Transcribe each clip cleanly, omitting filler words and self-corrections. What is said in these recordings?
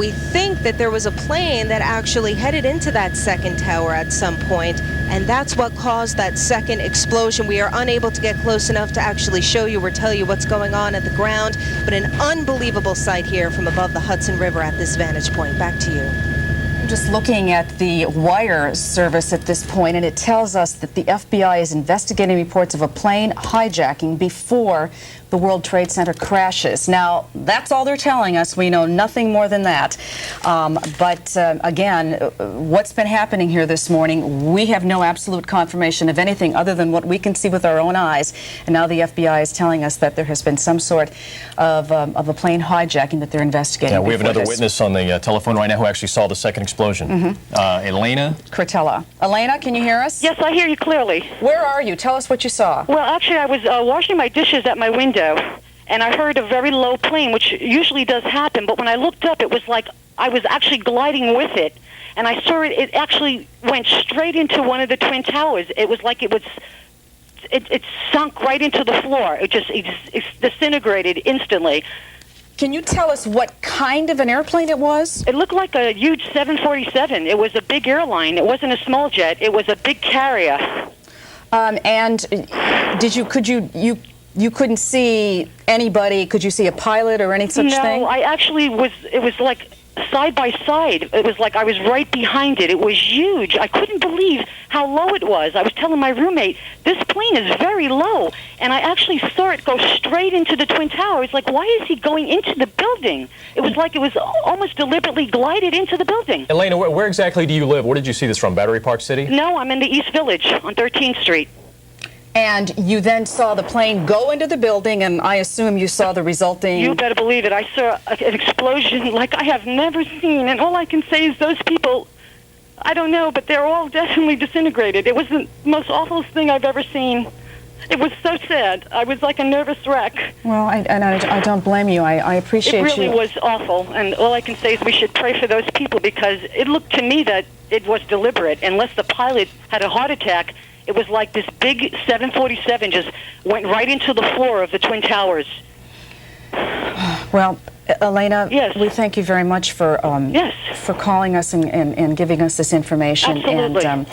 We think that there was a plane that actually headed into that second tower at some point, and that's what caused that second explosion. We are unable to get close enough to actually show you or tell you what's going on at the ground, but an unbelievable sight here from above the Hudson River at this vantage point. Back to you. I'm just looking at the wire service at this point, and it tells us that the FBI is investigating reports of a plane hijacking before the World Trade Center crashes. Now, that's all they're telling us. We know nothing more than that. Again, what's been happening here this morning, we have no absolute confirmation of anything other than what we can see with our own eyes. And now the FBI is telling us that there has been some sort of a plane hijacking that they're investigating. Yeah, we have another witness on the telephone right now who actually saw the second explosion. Elena? Cortella. Elena, can you hear us? Yes, I hear you clearly. Where are you? Tell us what you saw. Well, actually, I was washing my dishes at my window, and I heard a very low plane, which usually does happen, but when I looked up, it was like I was actually gliding with it, and I saw it actually went straight into one of the Twin Towers. It was like it sunk right into the floor. It disintegrated instantly. Can you tell us what kind of an airplane it was? It looked like a huge 747. It was a big airline. It wasn't a small jet. It was a big carrier. And you couldn't see anybody? Could you see a pilot or any such thing? No, I actually was. It was like side by side. It was like I was right behind it. It was huge. I couldn't believe how low it was. I was telling my roommate, this plane is very low. And I actually saw it go straight into the Twin Towers. Like, why is he going into the building? It was like it was almost deliberately glided into the building. Elena, where exactly do you live? Where did you see this from? Battery Park City? No, I'm in the East Village on 13th Street. And you then saw the plane go into the building, and I assume you saw the resulting... You better believe it. I saw an explosion like I have never seen, and all I can say is those people, I don't know, but they're all definitely disintegrated. It was the most awful thing I've ever seen. It was so sad. I was like a nervous wreck. Well, I don't blame you. I appreciate you. It really was awful, and all I can say is we should pray for those people, because it looked to me that it was deliberate. Unless the pilot had a heart attack, it was like this big 747 just went right into the floor of the Twin Towers. Well, Elena, yes. We thank you very much for for calling us and giving us this information. Absolutely.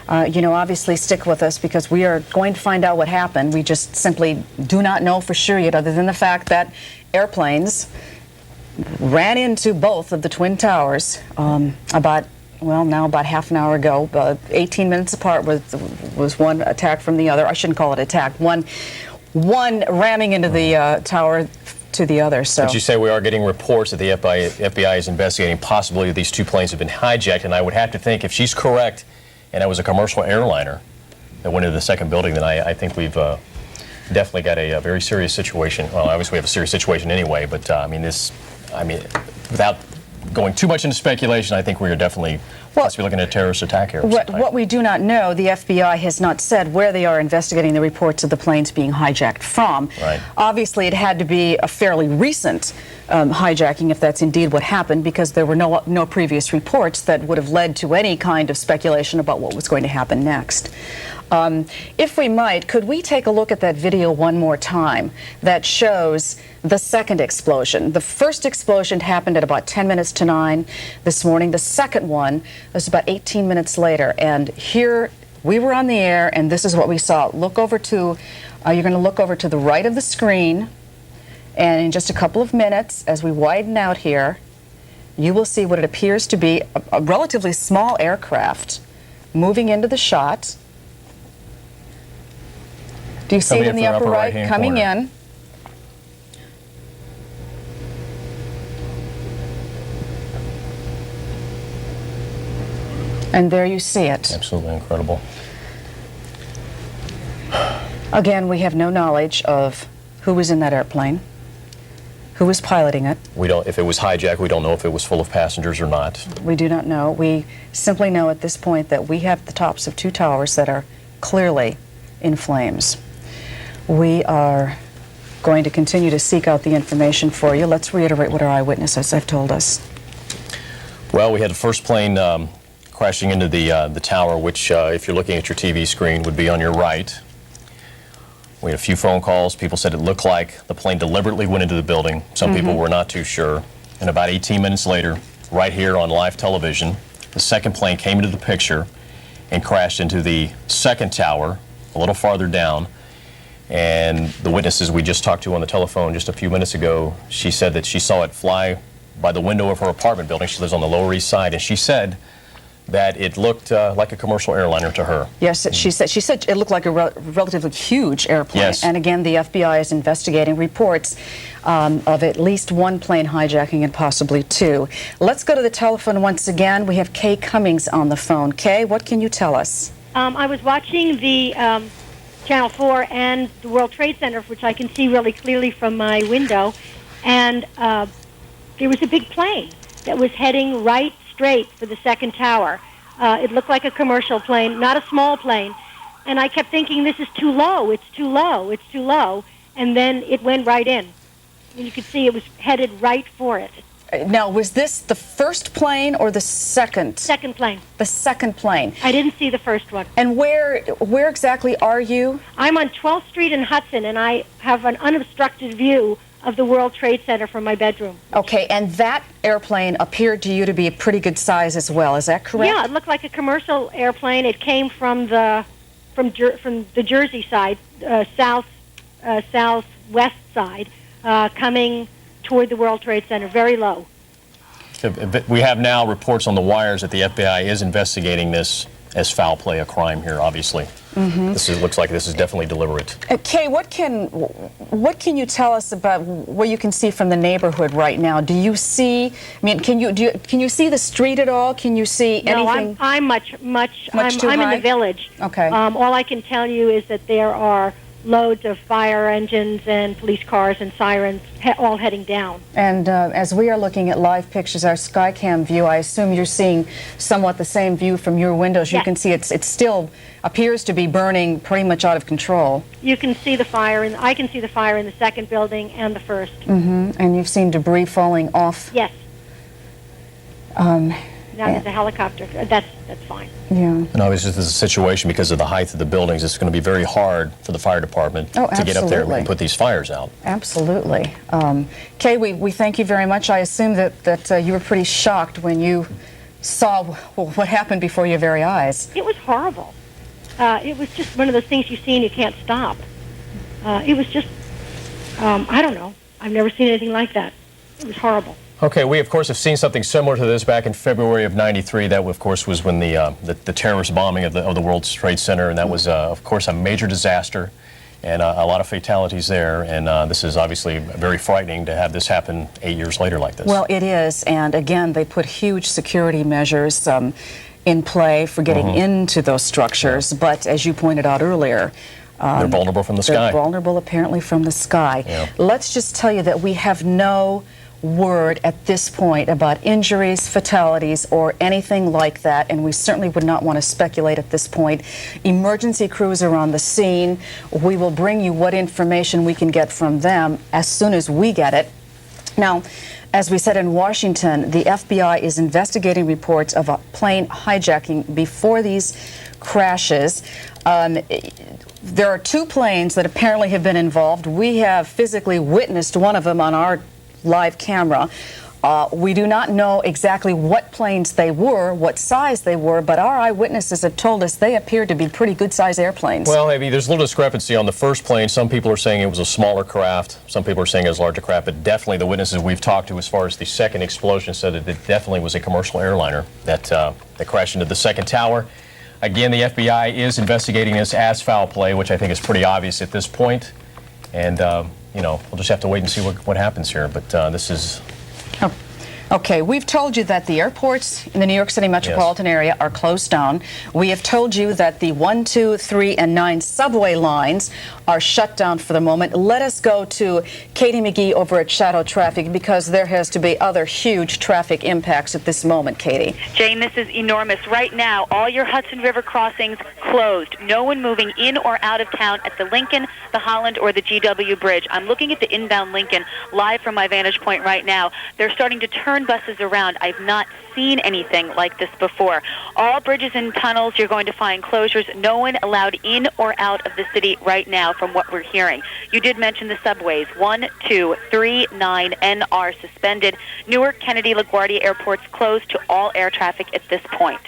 And, you know, obviously stick with us, because we are going to find out what happened. We just simply do not know for sure yet, other than the fact that airplanes ran into both of the Twin Towers about half an hour ago. 18 minutes apart was one attack from the other. I shouldn't call it attack. One ramming into the tower to the other. So. But you say we are getting reports that the FBI is investigating possibly these two planes have been hijacked, and I would have to think if she's correct, and it was a commercial airliner that went into the second building, then I think we've definitely got a very serious situation. Well, obviously we have a serious situation anyway, but without going too much into speculation, I think we are definitely possibly looking at a terrorist attack here. What we do not know, the FBI has not said where they are investigating the reports of the planes being hijacked from. Right. Obviously, it had to be a fairly recent hijacking, if that's indeed what happened, because there were no previous reports that would have led to any kind of speculation about what was going to happen next. If we might, could we take a look at that video one more time that shows the second explosion? The first explosion happened at about 10 minutes to 9 this morning. The second one was about 18 minutes later. And here we were on the air, and this is what we saw. Look over to, you're going to look over to the right of the screen, and in just a couple of minutes, as we widen out here, you will see what it appears to be a relatively small aircraft moving into the shot. Do you see it in the upper right? Coming in. And there you see it. Absolutely incredible. Again, we have no knowledge of who was in that airplane, who was piloting it. We don't, if it was hijacked, we don't know if it was full of passengers or not. We do not know. We simply know at this point that we have the tops of two towers that are clearly in flames. We are going to continue to seek out the information for you. Let's reiterate what our eyewitnesses have told us. Well, we had the first plane crashing into the tower, which, if you're looking at your TV screen, would be on your right. We had a few phone calls. People said it looked like the plane deliberately went into the building. Some people were not too sure. And about 18 minutes later, right here on live television. The second plane came into the picture and crashed into the second tower a little farther down. And the witnesses we just talked to on the telephone just a few minutes ago, she said that she saw it fly by the window of her apartment building. She lives on the Lower East Side, and she said that it looked like a commercial airliner to her. Yes, she said it looked like a relatively huge airplane. Yes. And again, the FBI is investigating reports of at least one plane hijacking and possibly two. Let's go to the telephone once again. We have Kay Cummings on the phone. Kay, what can you tell us? I was watching the Channel 4 and the World Trade Center, which I can see really clearly from my window, and there was a big plane that was heading right straight for the second tower. It looked like a commercial plane, not a small plane, and I kept thinking, this is too low, it's too low, it's too low, and then it went right in. And you could see it was headed right for it. Now, was this the first plane or the second? Second plane. The second plane. I didn't see the first one. And where exactly are you? I'm on 12th Street in Hudson, and I have an unobstructed view of the World Trade Center from my bedroom. Okay, and that airplane appeared to you to be a pretty good size as well. Is that correct? Yeah, it looked like a commercial airplane. It came from the Jersey side, southwest side, coming toward the World Trade Center, very low. We have now reports on the wires that the FBI is investigating this as foul play, a crime here, obviously. Looks like this is definitely deliberate. Kay, what can you tell us about what you can see from the neighborhood right now? Do you see? I mean, can you see the street at all? Can you see anything? No, I'm much I'm too in high? the village. Okay. All I can tell you is that there are loads of fire engines and police cars and sirens all heading down. And as we are looking at live pictures, our SkyCam view, I assume you're seeing somewhat the same view from your windows. Yes. You can see it still appears to be burning pretty much out of control. You can see the fire, and I can see the fire in the second building and the first. And you've seen debris falling off. Yes. Now there's a helicopter. That's fine. Yeah. And obviously, this is a situation because of the height of the buildings. It's going to be very hard for the fire department to get up there and put these fires out. Absolutely. Kay, we thank you very much. I assume that you were pretty shocked when you saw what happened before your very eyes. It was horrible. It was just one of those things you see and you can't stop. It was just, I don't know. I've never seen anything like that. It was horrible. Okay, we of course have seen something similar to this back in February of '93. That of course was when the terrorist bombing of the World Trade Center, and that was of course a major disaster, and a lot of fatalities there. And this is obviously very frightening to have this happen 8 years later like this. Well, it is, and again, they put huge security measures in play for getting into those structures. But as you pointed out earlier, they're vulnerable from the sky. They're vulnerable apparently from the sky. Yeah. Let's just tell you that we have no word at this point about injuries, fatalities, or anything like that, and we certainly would not want to speculate at this point. Emergency crews are on the scene. We will bring you what information we can get from them as soon as we get it. Now, as we said in Washington, the FBI is investigating reports of a plane hijacking before these crashes. There are two planes that apparently have been involved. We have physically witnessed one of them on our live camera. We do not know exactly what planes they were, what size they were, but our eyewitnesses have told us they appear to be pretty good-sized airplanes. Well, maybe there's a little discrepancy on the first plane. Some people are saying it was a smaller craft. Some people are saying it was a larger craft, but definitely the witnesses we've talked to as far as the second explosion said that it definitely was a commercial airliner that crashed into the second tower. Again, the FBI is investigating this as foul play, which I think is pretty obvious at this point. And, you know, we'll just have to wait and see what happens here. But this is... Okay, we've told you that the airports in the New York City metropolitan area are closed down. We have told you that the 1, 2, 3, and 9 subway lines are shut down for the moment. Let us go to Katie McGee over at Shadow Traffic, because there has to be other huge traffic impacts at this moment, Katie. Jane, this is enormous. Right now, all your Hudson River crossings closed. No one moving in or out of town at the Lincoln, the Holland, or the GW Bridge. I'm looking at the inbound Lincoln live from my vantage point right now. They're starting to turn 7 buses around. I've not seen anything like this before. All bridges and tunnels, you're going to find closures. No one allowed in or out of the city right now from what we're hearing. You did mention the subways. 1, 2, 3, 9, and are suspended. Newark, Kennedy, LaGuardia airports closed to all air traffic at this point.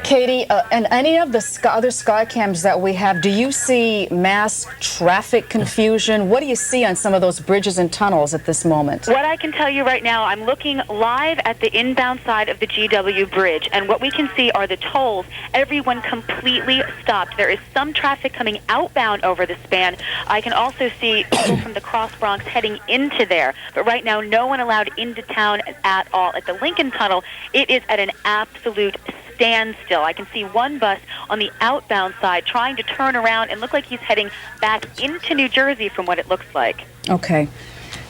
Katie, and any of the other SkyCams that we have, do you see mass traffic confusion? What do you see on some of those bridges and tunnels at this moment? What I can tell you right now, I'm looking live at the inbound side of the GW Bridge, and what we can see are the tolls. Everyone completely stopped. There is some traffic coming outbound over the span. I can also see people from the Cross Bronx heading into there, but right now no one allowed into town at all. At the Lincoln Tunnel, it is at an absolute standstill. I can see one bus on the outbound side trying to turn around and look like he's heading back into New Jersey from what it looks like. Okay.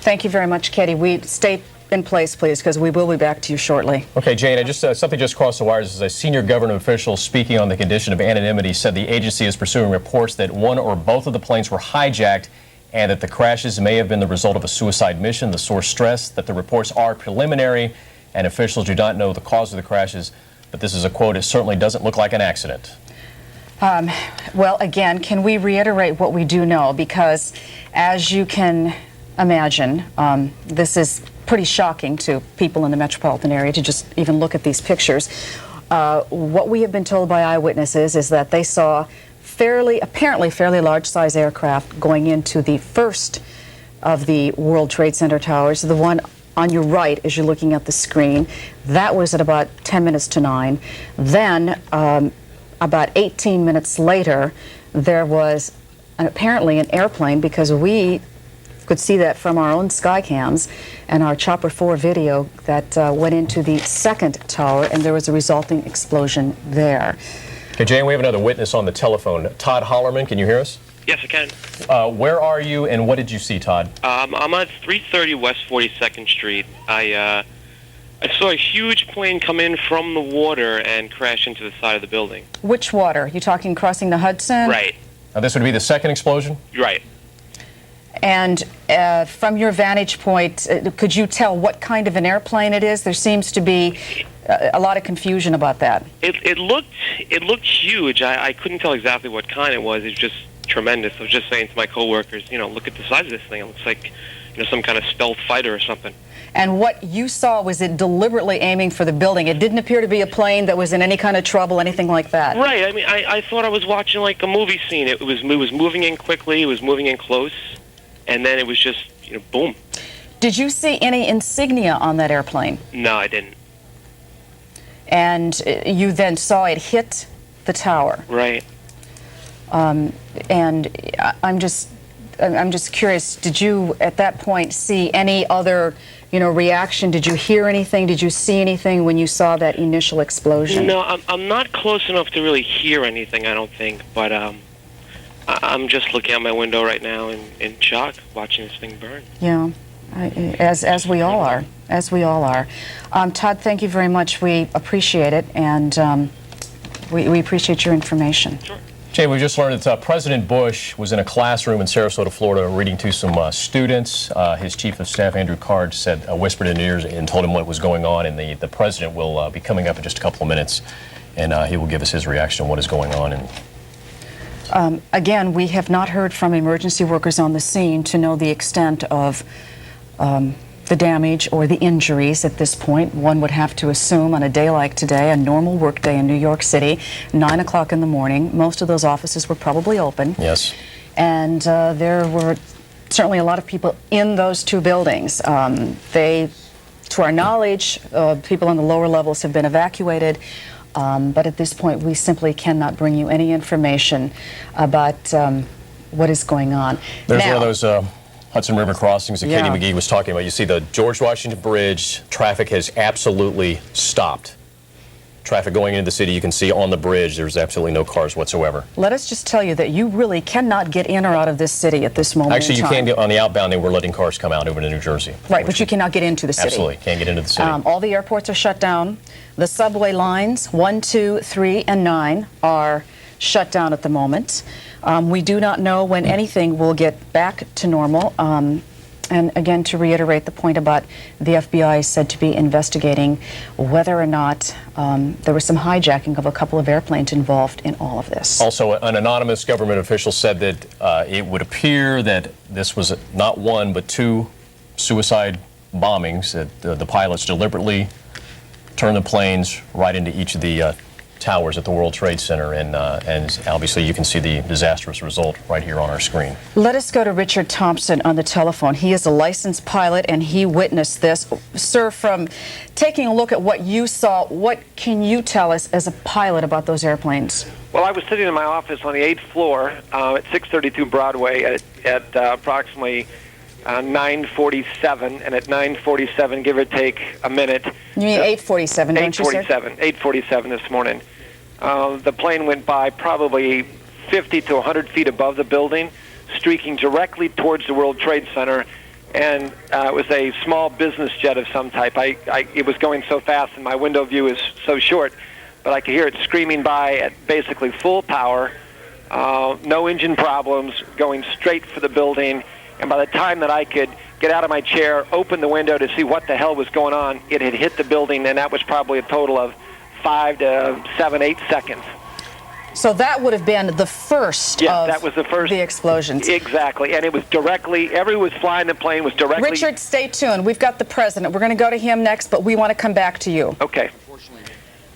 Thank you very much, Katie. Stay in place, please, because we will be back to you shortly. Okay, Jane, something just crossed the wires. As a senior government official speaking on the condition of anonymity said the agency is pursuing reports that one or both of the planes were hijacked and that the crashes may have been the result of a suicide mission. The source stressed that the reports are preliminary and officials do not know the cause of the crashes. But this is a quote, "It certainly doesn't look like an accident." Well, again, can we reiterate what we do know? Because as you can imagine, this is pretty shocking to people in the metropolitan area to just even look at these pictures. What we have been told by eyewitnesses is that they saw apparently fairly large-size aircraft going into the first of the World Trade Center towers, the one on your right as you're looking at the screen. That was at about 10 minutes to 9. Then, about 18 minutes later, there was apparently an airplane, because we could see that from our own SkyCams and our Chopper 4 video, that went into the second tower, and there was a resulting explosion there. Okay, Jane, we have another witness on the telephone. Todd Hollerman, can you hear us? Yes, I can. Where are you, and what did you see, Todd? I'm at 330 West 42nd Street. I saw a huge plane come in from the water and crash into the side of the building. Which water? You talking crossing the Hudson? Right. Now, this would be the second explosion? Right. And from your vantage point, could you tell what kind of an airplane it is? There seems to be a lot of confusion about that. It looked huge. I couldn't tell exactly what kind it was. It was just tremendous. I was just saying to my coworkers, look at the size of this thing. It looks like, some kind of stealth fighter or something. And what you saw, was it deliberately aiming for the building? It didn't appear to be a plane that was in any kind of trouble, anything like that. Right. I mean, I thought I was watching like a movie scene. It was moving in quickly. It was moving in close, and then it was just, boom. Did you see any insignia on that airplane? No, I didn't. And you then saw it hit the tower. Right. And I'm just curious, did you at that point see any other, reaction? Did you hear anything? Did you see anything when you saw that initial explosion? No, I'm not close enough to really hear anything, I don't think, but I'm just looking out my window right now in shock, watching this thing burn. Yeah, as we all are. As we all are. Todd, thank you very much. We appreciate it, and we appreciate your information. Sure. Jay, we just learned that President Bush was in a classroom in Sarasota, Florida, reading to some students. His chief of staff, Andrew Card, whispered in ears and told him what was going on, and the president will be coming up in just a couple of minutes, and he will give us his reaction on what is going on. And again, we have not heard from emergency workers on the scene to know the extent of the damage or the injuries at this point. One would have to assume on a day like today, a normal work day in New York City, 9 o'clock in the morning, most of those offices were probably open. Yes. And there were certainly a lot of people in those two buildings. To our knowledge, people on the lower levels have been evacuated. But at this point, we simply cannot bring you any information about what is going on. There's one of those Hudson River crossings that Katie McGee was talking about. You see the George Washington Bridge, traffic has absolutely stopped. Traffic going into the city, you can see on the bridge, there's absolutely no cars whatsoever. Let us just tell you that you really cannot get in or out of this city at this moment Actually, in time. you can get on the outbound, they were letting cars come out over to New Jersey. Right, but you cannot get into the city. Absolutely, can't get into the city. All the airports are shut down. The subway lines, 1, 2, 3, and 9, are shut down at the moment. We do not know when anything will get back to normal. And again, to reiterate the point about the FBI is said to be investigating whether or not there was some hijacking of a couple of airplanes involved in all of this. Also, an anonymous government official said that it would appear that this was not one but two suicide bombings, that the pilots deliberately turned the planes right into each of the towers at the World Trade Center, and obviously you can see the disastrous result right here on our screen. Let us go to Richard Thompson on the telephone. He is a licensed pilot and he witnessed this. Sir, from taking a look at what you saw, what can you tell us as a pilot about those airplanes? Well, I was sitting in my office on the 8th floor at 632 Broadway at approximately 9:47, and at 9:47, give or take a minute. You mean 8:47, don't you, sir? 8:47 this morning. The plane went by probably 50 to 100 feet above the building, streaking directly towards the World Trade Center, and it was a small business jet of some type. It was going so fast, and my window view is so short, but I could hear it screaming by at basically full power, no engine problems, going straight for the building. And by the time that I could get out of my chair, open the window to see what the hell was going on, it had hit the building, and that was probably a total of 5 to 7, 8 seconds. So that would have been the first that was the first. The explosions. Exactly, and it was directly, everyone was flying the plane was directly... Richard, stay tuned. We've got the president. We're going to go to him next, but we want to come back to you. Okay.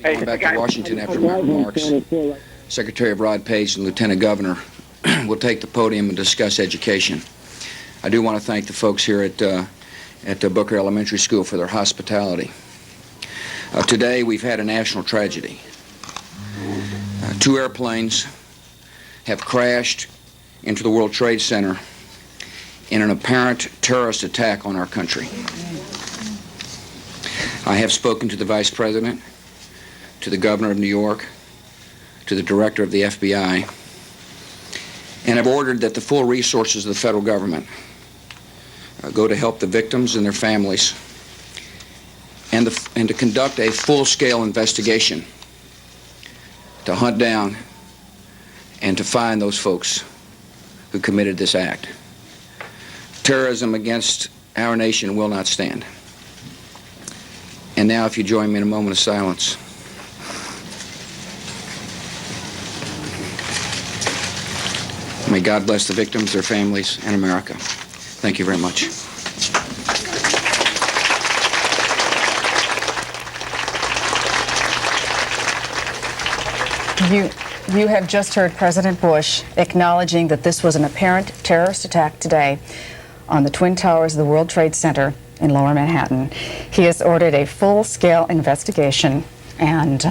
Going back to Washington after my remarks, Secretary of Rod Page and Lieutenant Governor will take the podium and discuss education. I do want to thank the folks here at Booker Elementary School for their hospitality. Today we've had a national tragedy. 2 airplanes have crashed into the World Trade Center in an apparent terrorist attack on our country. I have spoken to the Vice President, to the Governor of New York, to the Director of the FBI, and have ordered that the full resources of the federal government go to help the victims and their families, and to conduct a full-scale investigation to hunt down and to find those folks who committed this act. Terrorism against our nation will not stand. And now, if you join me in a moment of silence. May God bless the victims, their families, and America. Thank you very much. You have just heard President Bush acknowledging that this was an apparent terrorist attack today on the Twin Towers of the World Trade Center in Lower Manhattan. He has ordered a full-scale investigation and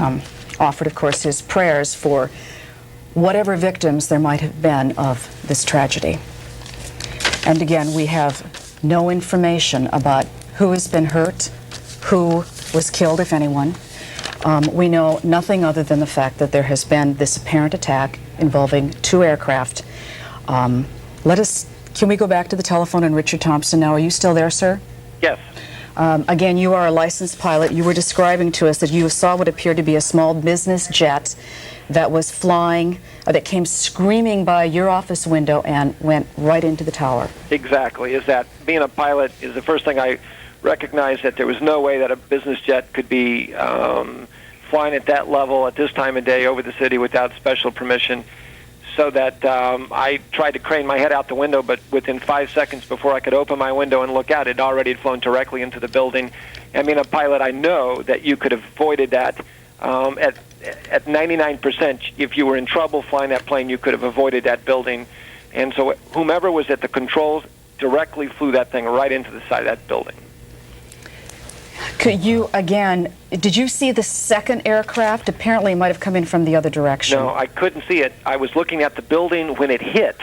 offered, of course, his prayers for whatever victims there might have been of this tragedy. And again, we have no information about who has been hurt, who was killed, if anyone. We know nothing other than the fact that there has been this apparent attack involving 2 aircraft. Can we go back to the telephone and Richard Thompson now? Are you still there, sir? Yes. Again, you are a licensed pilot. You were describing to us that you saw what appeared to be a small business jet that was flying, that came screaming by your office window and went right into the tower. Exactly. Is that being a pilot is the first thing I recognized, that there was no way that a business jet could be flying at that level at this time of day over the city without special permission. So that I tried to crane my head out the window, but within 5 seconds before I could open my window and look out, it already had flown directly into the building. I mean, a pilot, I know that you could have avoided that at 99%. If you were in trouble flying that plane, you could have avoided that building. And so whomever was at the controls directly flew that thing right into the side of that building. Could you, again, did you see the second aircraft? Apparently it might have come in from the other direction. No, I couldn't see it. I was looking at the building when it hit,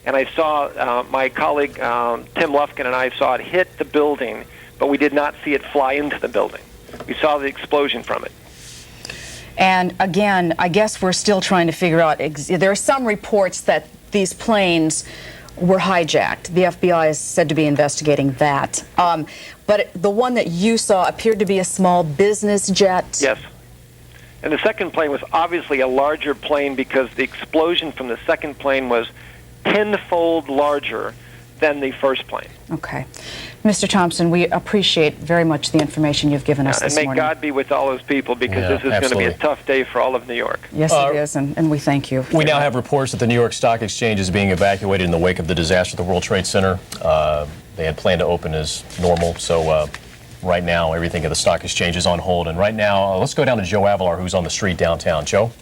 and I saw my colleague Tim Lufkin and I saw it hit the building, but we did not see it fly into the building. We saw the explosion from it. And again, I guess we're still trying to figure out, there are some reports that these planes were hijacked. The FBI is said to be investigating that. But the one that you saw appeared to be a small business jet. Yes. And the second plane was obviously a larger plane because the explosion from the second plane was tenfold larger than the first plane. Okay. Mr. Thompson, we appreciate very much the information you've given us And this may morning. God be with all those people, because this is going to be a tough day for all of New York. Yes, it is, and we thank you. We now have reports that the New York Stock Exchange is being evacuated in the wake of the disaster at the World Trade Center. They had planned to open as normal, so right now everything at the Stock Exchange is on hold. And right now, let's go down to Joe Avalar, who's on the street downtown. Joe?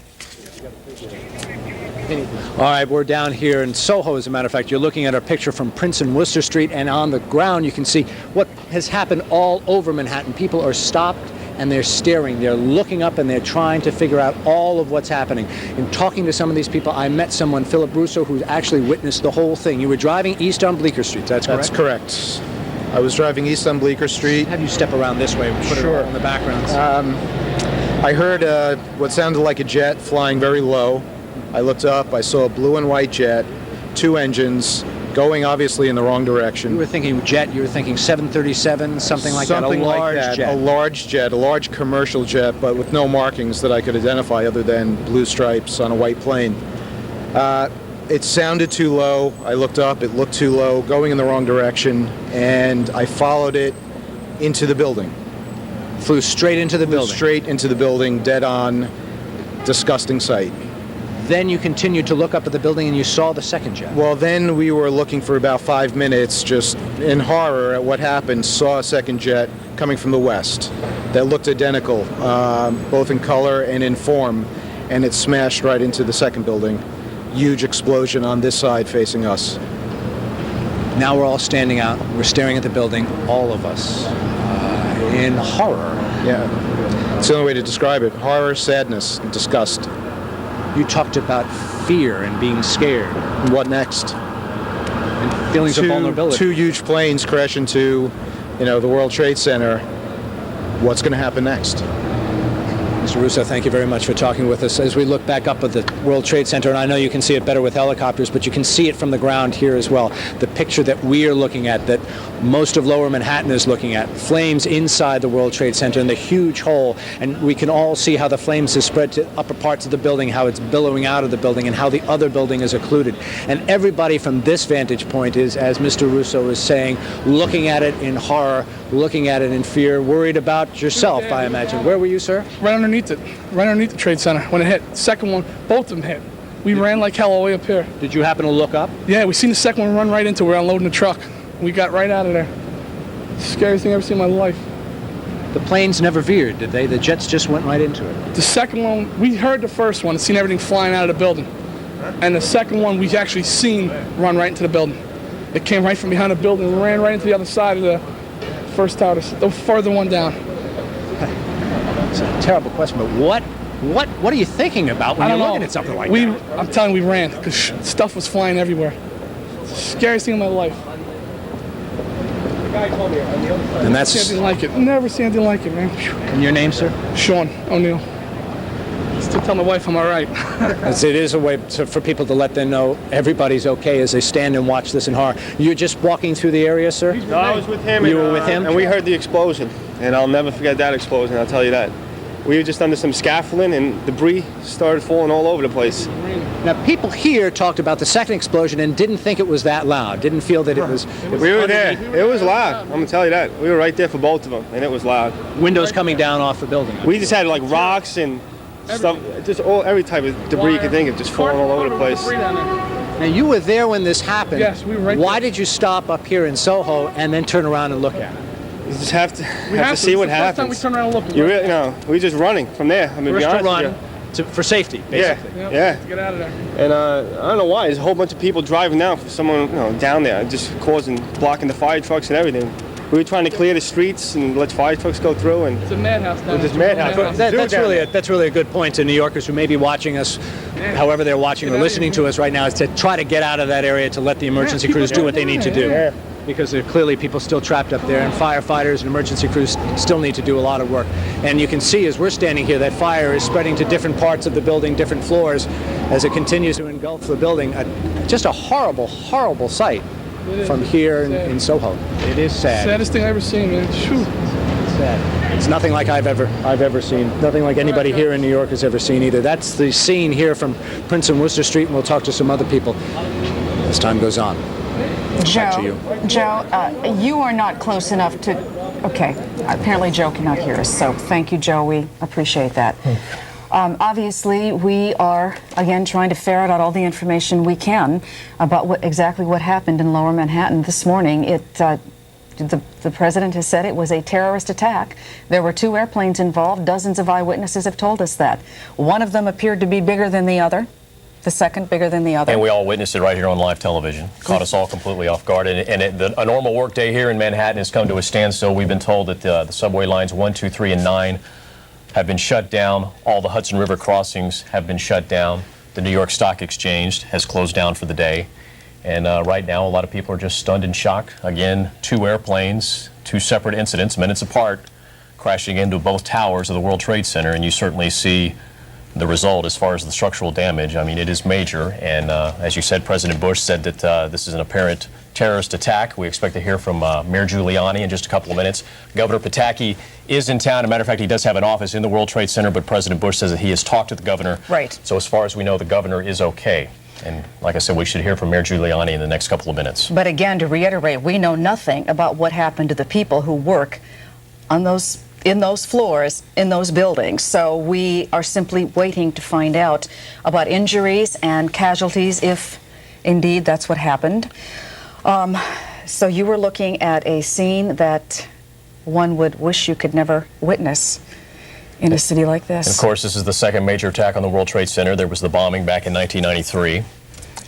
All right, we're down here in Soho, as a matter of fact. You're looking at a picture from Prince and Worcester Street, and on the ground you can see what has happened all over Manhattan. People are stopped and they're staring. They're looking up and they're trying to figure out all of what's happening. In talking to some of these people, I met someone, Philip Russo, who actually witnessed the whole thing. You were driving east on Bleecker Street, that's correct? That's correct. I was driving east on Bleecker Street. Have you step around this way? Put Sure. it in the background. I heard what sounded like a jet flying very low. I looked up, I saw a blue and white jet, 2 engines, going obviously in the wrong direction. You were thinking jet, you were thinking 737, something like that, a Something large like that, jet. a large jet, a large commercial jet, but with no markings that I could identify other than blue stripes on a white plane. It sounded too low. I looked up, it looked too low, going in the wrong direction, and I followed it into the building. Flew straight into the building. Straight into the building, dead on, disgusting sight. Then you continued to look up at the building and you saw the second jet. Well, then we were looking for about 5 minutes, just in horror at what happened. Saw a second jet coming from the west that looked identical, both in color and in form, and it smashed right into the second building. Huge explosion on this side facing us. Now we're all standing out, we're staring at the building, all of us, in horror. Yeah, it's the only way to describe it. Horror, sadness, and disgust. You talked about fear and being scared. What next? And feelings of vulnerability. 2 huge planes crash into, the World Trade Center. What's going to happen next? Mr. Russo, thank you very much for talking with us. As we look back up at the World Trade Center, and I know you can see it better with helicopters, but you can see it from the ground here as well. The picture that we are looking at, that most of Lower Manhattan is looking at, flames inside the World Trade Center and the huge hole, and we can all see how the flames have spread to upper parts of the building, how it's billowing out of the building, and how the other building is occluded. And everybody from this vantage point is, as Mr. Russo is saying, looking at it in horror, looking at it in fear, worried about yourself, I imagine. Where were you, sir? Right underneath the Trade Center when it hit. Second one, both of them hit. We ran like hell all the way up here. Did you happen to look up? Yeah, we seen the second one run right into. We're unloading the truck. We got right out of there. Scariest thing I've ever seen in my life. The planes never veered, did they? The jets just went right into it. The second one, we heard the first one and seen everything flying out of the building. And the second one, we actually seen run right into the building. It came right from behind the building and ran right into the other side of the first tower, the further one down. It's a terrible question, but what are you thinking about when you're looking at something like that? I'm telling you, we ran because stuff was flying everywhere. It's the scariest thing in my life. And that's Never seen anything like it. Never seen anything like it, man. And your name, sir? Sean O'Neill. Just to tell my wife I'm all right. As it is a way for people to let them know everybody's okay as they stand and watch this in horror. You're just walking through the area, sir? No, I was with him. You were with him? And we heard the explosion. And I'll never forget that explosion, I'll tell you that. We were just under some scaffolding and debris started falling all over the place. Now, people here talked about the second explosion and didn't think it was that loud. Didn't feel that it was We were there. It was loud. I'm going to tell you that. We were right there for both of them, and it was loud. Windows coming down off the building. We just had like rocks and stuff, just every type of debris you could think of, just falling all over the place. Now, you were there when this happened. Yes, we were right Why did you stop up here in Soho and then turn around and look at it? You just have to see what happens. First time we turn around and look. You really, we're just running from there. I mean, First be to honest run with you. for safety, basically. Yeah. To get out of there. And I don't know why. There's a whole bunch of people driving now for someone down there, just blocking the fire trucks and everything. We were trying to clear the streets and let fire trucks go through, and it's a madhouse down just madhouse. That's really a good point to New Yorkers who may be watching us, however they're watching or listening to us right now, is to try to get out of that area to let the emergency crews do what they need to do. Yeah. Because there are clearly people still trapped up there, and firefighters and emergency crews still need to do a lot of work. And you can see as we're standing here that fire is spreading to different parts of the building, different floors, as it continues to engulf the building. Just a horrible, horrible sight from here in Soho. It is sad. Saddest thing I've ever seen, man. Shoo. Sad. It's nothing like I've ever seen. Nothing like anybody here in New York has ever seen either. That's the scene here from Prince and Worcester Street, and we'll talk to some other people as time goes on. Back to you. Joe, you are not close enough to. Okay, apparently Joe cannot hear us. So thank you, Joe. We appreciate that. Obviously, we are again trying to ferret out all the information we can about exactly what happened in Lower Manhattan this morning. The president has said it was a terrorist attack. There were 2 airplanes involved. Dozens of eyewitnesses have told us that. One of them appeared to be bigger than the other. The second bigger than the other. And we all witnessed it right here on live television. Caught us all completely off guard. A normal work day here in Manhattan has come to a standstill. We've been told that the subway lines 1, 2, 3, and 9 have been shut down. All the Hudson River crossings have been shut down. The New York Stock Exchange has closed down for the day. And right now, a lot of people are just stunned in shock. Again, 2 airplanes, 2 separate incidents, minutes apart, crashing into both towers of the World Trade Center. And you certainly see the result as far as the structural damage. I mean, it is major. And as you said, President Bush said that this is an apparent terrorist attack. We expect to hear from Mayor Giuliani in just a couple of minutes. Governor Pataki is in town. As a matter of fact, he does have an office in the World Trade Center, but President Bush says that he has talked to the governor. Right. So as far as we know, the governor is okay. And like I said, we should hear from Mayor Giuliani in the next couple of minutes. But again, to reiterate, we know nothing about what happened to the people who work on in those floors, in those buildings. So we are simply waiting to find out about injuries and casualties, if indeed that's what happened. So you were looking at a scene that one would wish you could never witness in a city like this. And of course, this is the second major attack on the World Trade Center. There was the bombing back in 1993.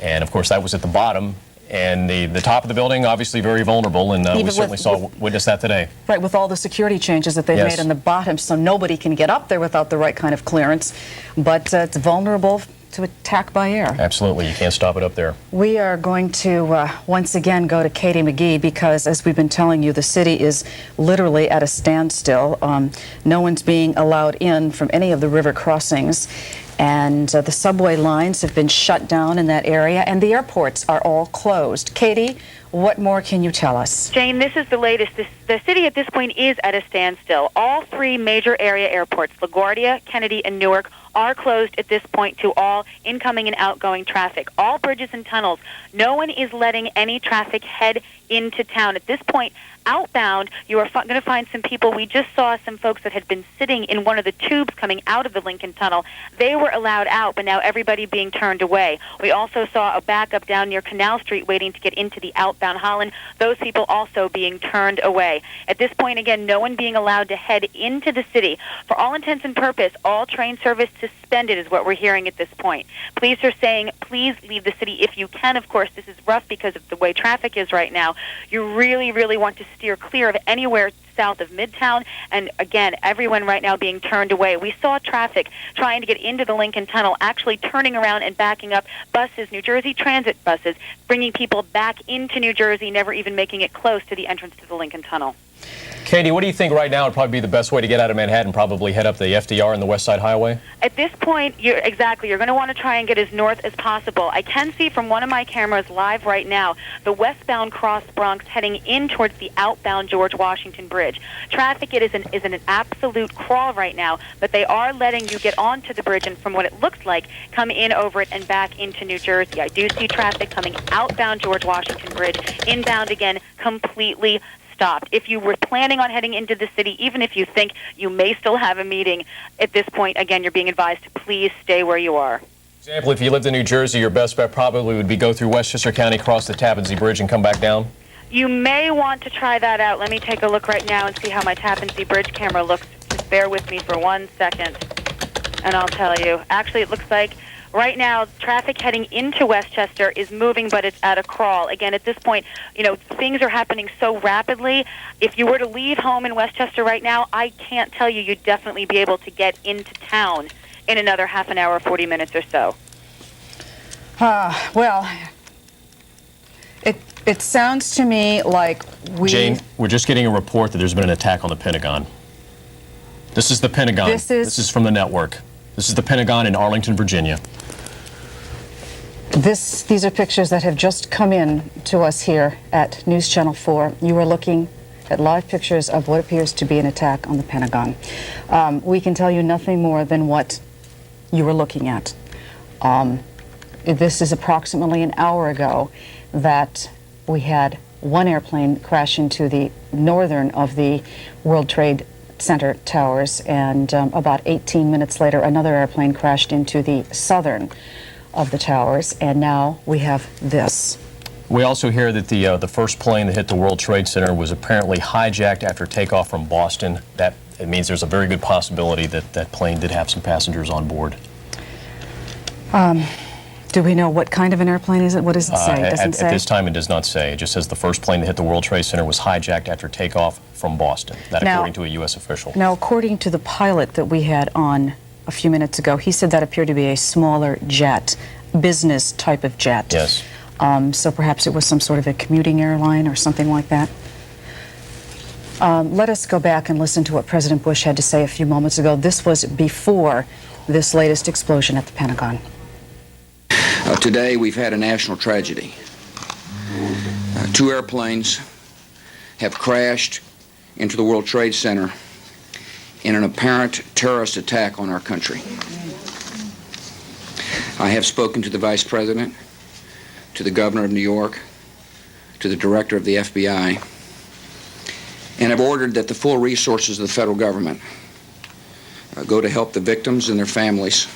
And of course, that was at the bottom. And the top of the building, obviously very vulnerable, and we certainly witnessed that today. Right, with all the security changes that they've made on the bottom, so nobody can get up there without the right kind of clearance. But it's vulnerable to attack by air. Absolutely, you can't stop it up there. We are going to once again go to Katie McGee because, as we've been telling you, the city is literally at a standstill. No one's being allowed in from any of the river crossings. And the subway lines have been shut down in that area, and the airports are all closed. Katie, what more can you tell us? Jane, this is the latest. The city at this point is at a standstill. All 3 major area airports, LaGuardia, Kennedy, and Newark, are closed at this point to all incoming and outgoing traffic. All bridges and tunnels. No one is letting any traffic head into town. At this point, outbound, you are going to find some people. We just saw some folks that had been sitting in one of the tubes coming out of the Lincoln Tunnel. They were allowed out, but now everybody being turned away. We also saw a backup down near Canal Street waiting to get into the outbound Holland. Those people also being turned away. At this point, again, no one being allowed to head into the city. For all intents and purposes, all train service suspended is what we're hearing at this point. Police are saying, please leave the city if you can. Of course, this is rough because of the way traffic is right now. You really, really want to steer clear of anywhere south of Midtown, and again, everyone right now being turned away. We saw traffic trying to get into the Lincoln Tunnel, actually turning around and backing up buses, New Jersey Transit buses, bringing people back into New Jersey, never even making it close to the entrance to the Lincoln Tunnel. Katie, what do you think right now would probably be the best way to get out of Manhattan? Probably head up the FDR and the West Side Highway? At this point, you're going to want to try and get as north as possible. I can see from one of my cameras live right now the westbound Cross Bronx heading in towards the outbound George Washington Bridge. Traffic is an absolute crawl right now, but they are letting you get onto the bridge and, from what it looks like, come in over it and back into New Jersey. I do see traffic coming outbound George Washington Bridge, inbound again, completely stopped. If you were planning on heading into the city, even if you think you may still have a meeting, at this point, again, you're being advised to please stay where you are. For example, if you lived in New Jersey, your best bet probably would be go through Westchester County, cross the Tappan Zee Bridge, and come back down? You may want to try that out. Let me take a look right now and see how my Tappan Zee Bridge camera looks. Just bear with me for 1 second, and I'll tell you. Actually, it looks like right now, traffic heading into Westchester is moving, but it's at a crawl. Again, at this point, things are happening so rapidly. If you were to leave home in Westchester right now, I can't tell you you'd definitely be able to get into town in another half an hour, 40 minutes or so. Well, it sounds to me like Jane, we're just getting a report that there's been an attack on the Pentagon. This is the Pentagon. This is from the network. This is the Pentagon in Arlington, Virginia. These are pictures that have just come in to us here at News Channel 4. You are looking at live pictures of what appears to be an attack on the Pentagon. We can tell you nothing more than what you were looking at. This is approximately an hour ago that we had one airplane crash into the northern of the World Trade Center towers, and about 18 minutes later, another airplane crashed into the southern of the towers, and now we have this. We also hear that the first plane that hit the World Trade Center was apparently hijacked after takeoff from Boston. It means there's a very good possibility that that plane did have some passengers on board. Do we know what kind of an airplane is it? What does it say? It doesn't say? At this time, it does not say. It just says the first plane that hit the World Trade Center was hijacked after takeoff from Boston. That according to a U.S. official. Now, according to the pilot that we had on a few minutes ago, he said that appeared to be a smaller jet, business type of jet. Yes. So perhaps it was some sort of a commuting airline or something like that. Let us go back and listen to what President Bush had to say a few moments ago. This was before this latest explosion at the Pentagon. Today we've had a national tragedy. Two airplanes have crashed into the World Trade Center in an apparent terrorist attack on our country. I have spoken to the Vice President, to the Governor of New York, to the Director of the FBI, and have ordered that the full resources of the federal government go to help the victims and their families,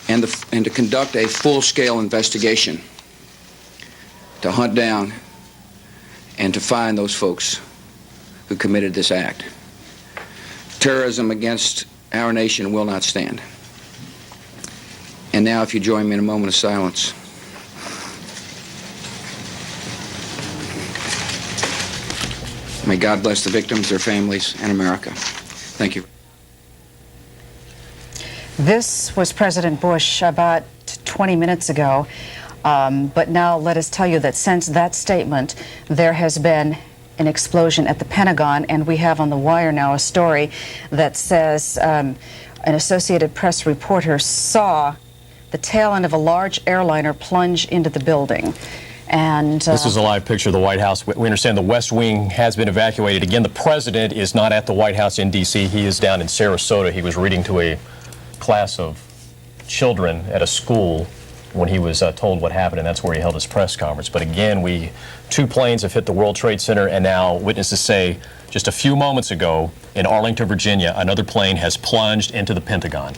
and to conduct a full-scale investigation to hunt down and to find those folks who committed this act. Terrorism against our nation will not stand. And now, if you join me in a moment of silence. May God bless the victims, their families, and America. Thank you. This was President Bush about 20 minutes ago, but now let us tell you that since that statement, there has been an explosion at the Pentagon, and we have on the wire now a story that says an Associated Press reporter saw the tail end of a large airliner plunge into the building. And this is a live picture of the White House. We understand the West Wing has been evacuated. Again, the president is not at the White House in D.C. He is down in Sarasota. He was reading to a class of children at a school when he was told what happened, and that's where he held his press conference. But again, two planes have hit the World Trade Center, and now witnesses say just a few moments ago in Arlington, Virginia, another plane has plunged into the Pentagon.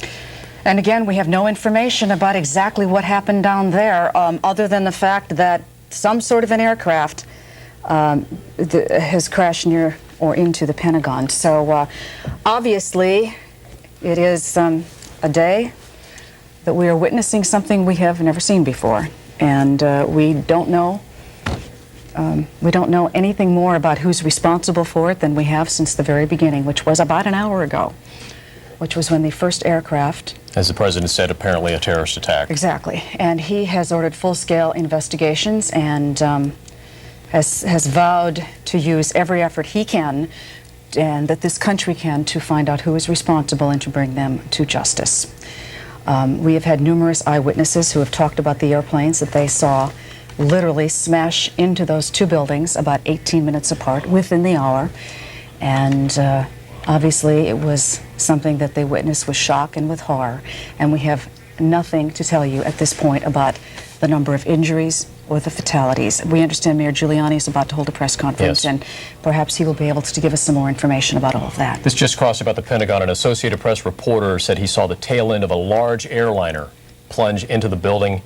And again, we have no information about exactly what happened down there, other than the fact that some sort of an aircraft has crashed near or into the Pentagon. So obviously, it is a day that we are witnessing something we have never seen before, and we don't know anything more about who's responsible for it than we have since the very beginning, which was about an hour ago, which was when the first aircraft, as the president said, apparently a terrorist attack. Exactly, and he has ordered full-scale investigations and has vowed to use every effort he can and that this country can to find out who is responsible and to bring them to justice. We have had numerous eyewitnesses who have talked about the airplanes that they saw literally smash into those two buildings about 18 minutes apart within the hour. And obviously it was something that they witnessed with shock and with horror. And we have nothing to tell you at this point about the number of injuries or the fatalities. We understand Mayor Giuliani is about to hold a press conference, yes, and perhaps he will be able to give us some more information about all of that. This just crossed about the Pentagon. An Associated Press reporter said he saw the tail end of a large airliner plunge into the building.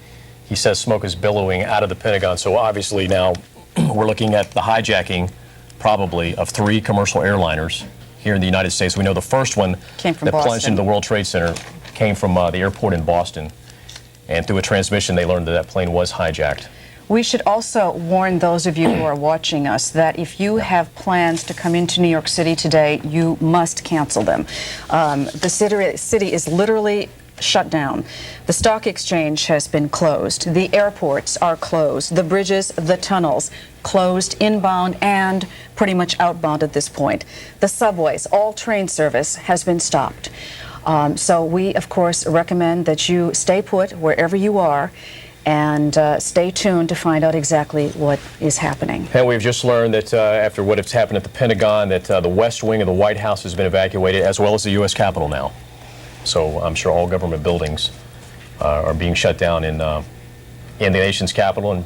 He says smoke is billowing out of the Pentagon. So obviously now we're looking at the hijacking probably of 3 commercial airliners here in the United States. We know the first one came from that Boston. plunged into the World Trade Center came from the airport in Boston. And through a transmission, they learned that that plane was hijacked. We should also warn those of you who are watching us that if you have plans to come into New York City today, you must cancel them. The city is literally shut down. The stock exchange has been closed. The airports are closed. The bridges, the tunnels, closed inbound and pretty much outbound at this point. The subways, all train service has been stopped. So we, of course, recommend that you stay put wherever you are and stay tuned to find out exactly what is happening. And we've just learned that after what has happened at the Pentagon, that the West Wing of the White House has been evacuated, as well as the U.S. Capitol now. So I'm sure all government buildings are being shut down in the nation's capital and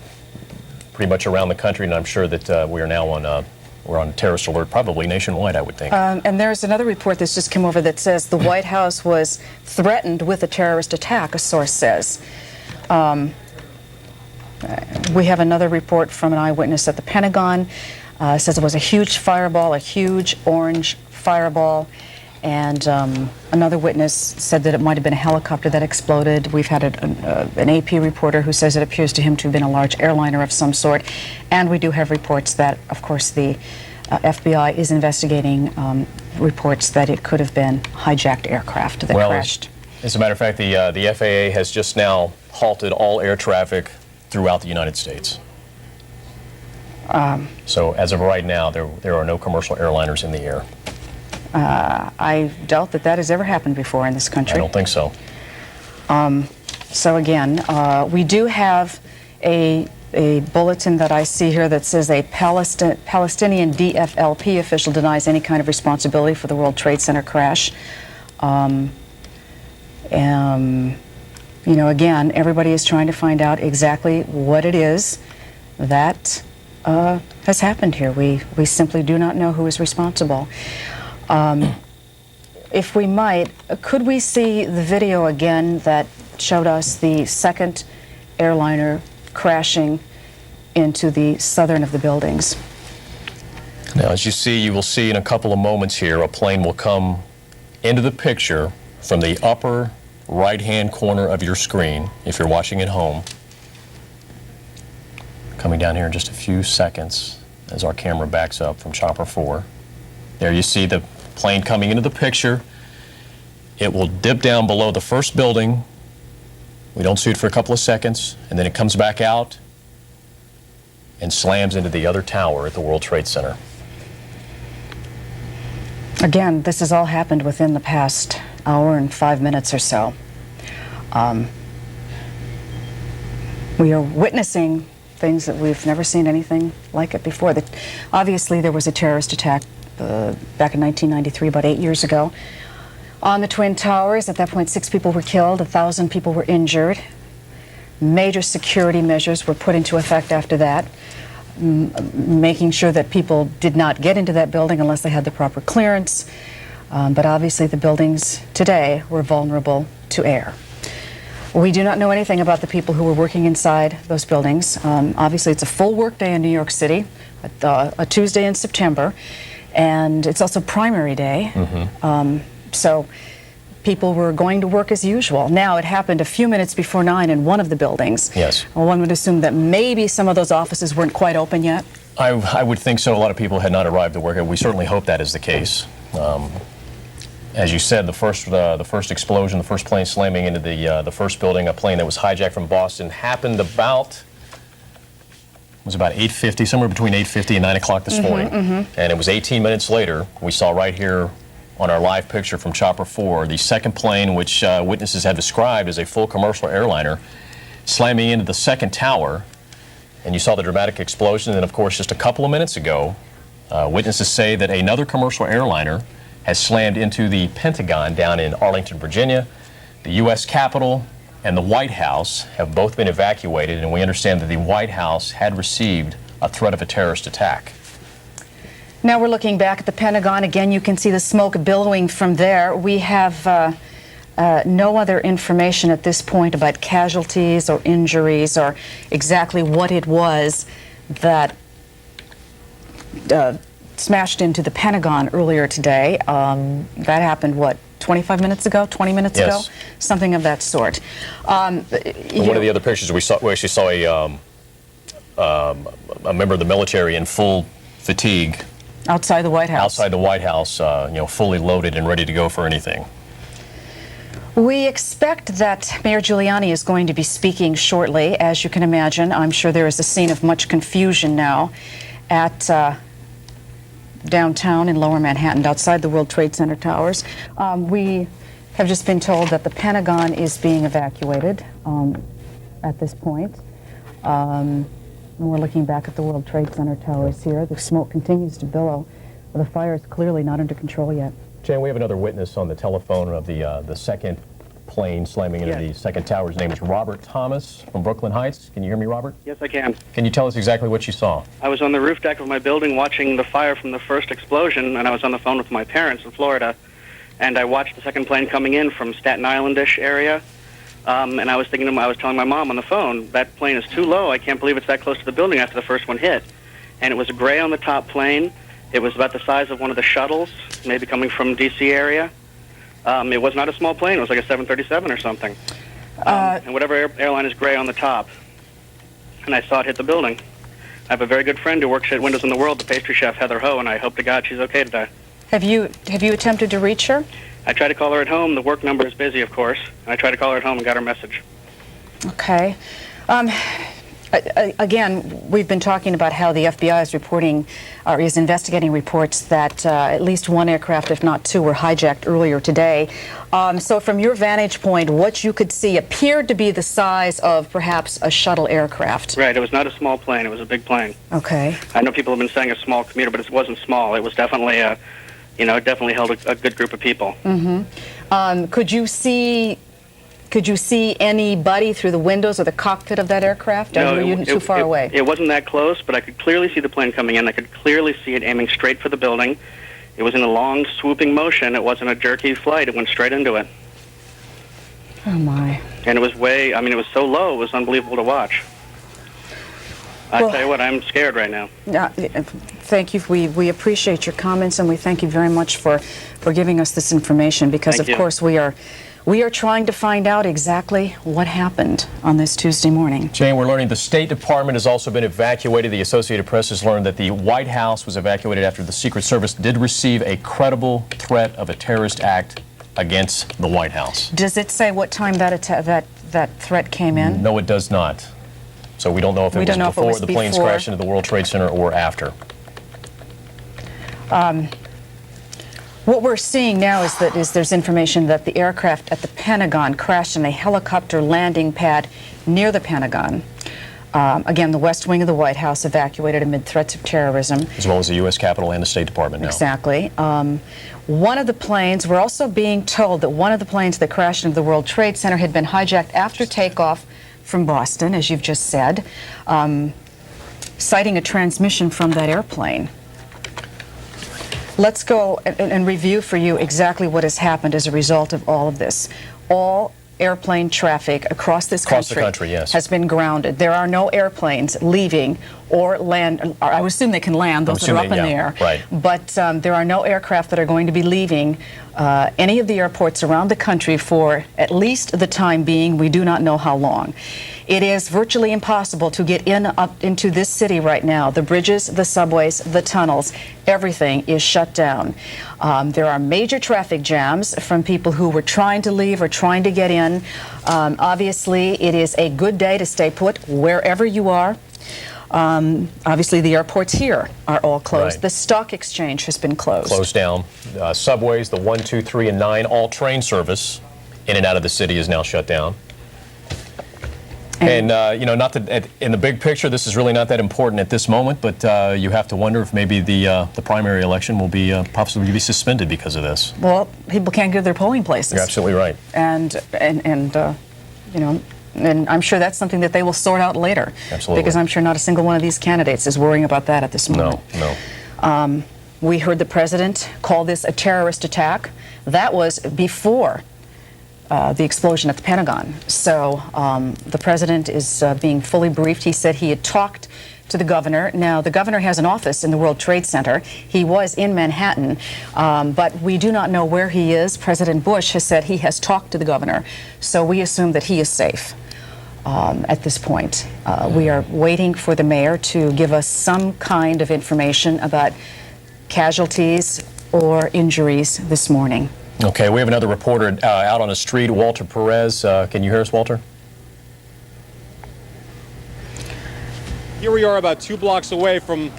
pretty much around the country, and I'm sure that we are now on we're on terrorist alert, probably nationwide, I would think. And there's another report that's just come over that says the White House was threatened with a terrorist attack, a source says. We have another report from an eyewitness at the Pentagon. Says it was a huge fireball, a huge orange fireball. And another witness said that it might have been a helicopter that exploded. We've had an AP reporter who says it appears to him to have been a large airliner of some sort. And we do have reports that, of course, the FBI is investigating reports that it could have been hijacked aircraft that crashed. As a matter of fact, the FAA has just now halted all air traffic throughout the United States. So as of right now, there are no commercial airliners in the air. I doubt that that has ever happened before in this country. I don't think so. So again, we do have a bulletin that I see here that says a Palestinian DFLP official denies any kind of responsibility for the World Trade Center crash. You know, again, everybody is trying to find out exactly what it is that has happened here. We simply do not know who is responsible. If we might, could we see the video again that showed us the second airliner crashing into the southern of the buildings? Now, as you will see in a couple of moments here, a plane will come into the picture from the upper right-hand corner of your screen, if you're watching at home. Coming down here in just a few seconds as our camera backs up from Chopper 4. There you see the plane coming into the picture. It will dip down below the first building. We don't see it for a couple of seconds, and then it comes back out and slams into the other tower at the World Trade Center. Again, this has all happened within the past hour and 5 minutes or so. We are witnessing things that we've never seen anything like it before. Obviously, there was a terrorist attack back in 1993, about 8 years ago, on the Twin Towers. At that point, 6 people were killed, 1,000 people were injured. Major security measures were put into effect after that, making sure that people did not get into that building unless they had the proper clearance. But obviously, the buildings today were vulnerable to air. We do not know anything about the people who were working inside those buildings. Obviously, it's a full work day in New York City, a Tuesday in September, and it's also primary day. So people were going to work as usual. Now, it happened a few minutes before 9 in one of the buildings. Yes. Well, one would assume that maybe some of those offices weren't quite open yet. I would think so. A lot of people had not arrived at work, and we certainly hope that is the case. As you said, the first explosion, the first plane slamming into the first building, a plane that was hijacked from Boston, happened about 8:50, somewhere between 8:50 and 9 o'clock this morning. And it was 18 minutes later, we saw right here on our live picture from Chopper 4, the second plane, which witnesses have described as a full commercial airliner, slamming into the second tower. And you saw the dramatic explosion. And then, of course, just a couple of minutes ago, witnesses say that another commercial airliner has slammed into the Pentagon down in Arlington, Virginia. The U.S. Capitol and the White House have both been evacuated, and we understand that the White House had received a threat of a terrorist attack. Now we're looking back at the Pentagon. Again, you can see the smoke billowing from there. We have no other information at this point about casualties or injuries or exactly what it was that smashed into the Pentagon earlier today. That happened, what, 25 minutes ago, 20 minutes ago? Something of that sort. One of the other pictures we actually saw a member of the military in full fatigue. Outside the White House. Outside the White House, fully loaded and ready to go for anything. We expect that Mayor Giuliani is going to be speaking shortly. As you can imagine, I'm sure there is a scene of much confusion now at downtown in Lower Manhattan, outside the World Trade Center towers. We have just been told that the Pentagon is being evacuated at this point. And we're looking back at the World Trade Center towers here. The smoke continues to billow. The fire is clearly not under control yet. Jan, we have another witness on the telephone of the second plane slamming into the second tower. His name is Robert Thomas from Brooklyn Heights. Can you hear me, Robert? Yes, I can. Can you tell us exactly what you saw? I was on the roof deck of my building watching the fire from the first explosion, and I was on the phone with my parents in Florida, and I watched the second plane coming in from Staten Island-ish area, and I was telling my mom on the phone, that plane is too low. I can't believe it's that close to the building after the first one hit. And it was gray on the top plane. It was about the size of one of the shuttles, maybe coming from D.C. area. It was not a small plane. It was like a 737 or something. And whatever airline is gray on the top. And I saw it hit the building. I have a very good friend who works at Windows in the World, the pastry chef, Heather Ho, and I hope to God she's okay today. Have you attempted to reach her? I tried to call her at home. The work number is busy, of course. I tried to call her at home and got her message. Okay. Again, we've been talking about how the FBI is reporting, or is investigating reports that at least one aircraft, if not two, were hijacked earlier today. So from your vantage point, what you could see appeared to be the size of perhaps a shuttle aircraft. Right. It was not a small plane. It was a big plane. Okay. I know people have been saying a small commuter, but it wasn't small. It was definitely it definitely held a good group of people. Mm-hmm. Could you see anybody through the windows of the cockpit of that aircraft? No, or were you too far away? It wasn't that close, but I could clearly see the plane coming in. I could clearly see it aiming straight for the building. It was in a long, swooping motion. It wasn't a jerky flight. It went straight into it. Oh, my. And it was it was so low, it was unbelievable to watch. I'll tell you what, I'm scared right now. Thank you. We appreciate your comments, and we thank you very much for giving us this information, because, of course, we are trying to find out exactly what happened on this Tuesday morning. Jane, we're learning the State Department has also been evacuated. The Associated Press has learned that the White House was evacuated after the Secret Service did receive a credible threat of a terrorist act against the White House. Does it say what time that threat came in? No, it does not. So we don't know if it was before the planes crashed into the World Trade Center or after. What we're seeing now is there's information that the aircraft at the Pentagon crashed in a helicopter landing pad near the Pentagon. Again, the West Wing of the White House evacuated amid threats of terrorism. As well as the U.S. Capitol and the State Department now. Exactly. One of the planes, we're also being told that one of the planes that crashed into the World Trade Center had been hijacked after takeoff from Boston, as you've just said, citing a transmission from that airplane. Let's go and review for you exactly what has happened as a result of all of this. All airplane traffic across this country, yes, has been grounded. There are no airplanes leaving or land. I would assume they can land, those that are up in the air. Right. But there are no aircraft that are going to be leaving any of the airports around the country for at least the time being. We do not know how long. It is virtually impossible to get up into this city right now. The bridges, the subways, the tunnels, everything is shut down. There are major traffic jams from people who were trying to leave or trying to get in. Obviously, it is a good day to stay put wherever you are. Obviously, the airports here are all closed. Right. The stock exchange has been closed. Closed down. Subways, the 1, 2, 3, and 9, all train service in and out of the city is now shut down. And not that in the big picture, this is really not that important at this moment, but you have to wonder if maybe the primary election will be possibly be suspended because of this. Well, people can't go to their polling places. You're absolutely right. And I'm sure that's something that they will sort out later. Absolutely. Because I'm sure not a single one of these candidates is worrying about that at this moment. No. We heard the president call this a terrorist attack. That was before the explosion at the Pentagon. So the president is being fully briefed. He said he had talked to the governor. Now, the governor has an office in the World Trade Center. He was in Manhattan, but we do not know where he is. President Bush has said he has talked to the governor, so we assume that he is safe at this point. We are waiting for the mayor to give us some kind of information about casualties or injuries this morning. Okay, we have another reporter out on the street, Walter Perez. Can you hear us, Walter? Here we are about 2 blocks away from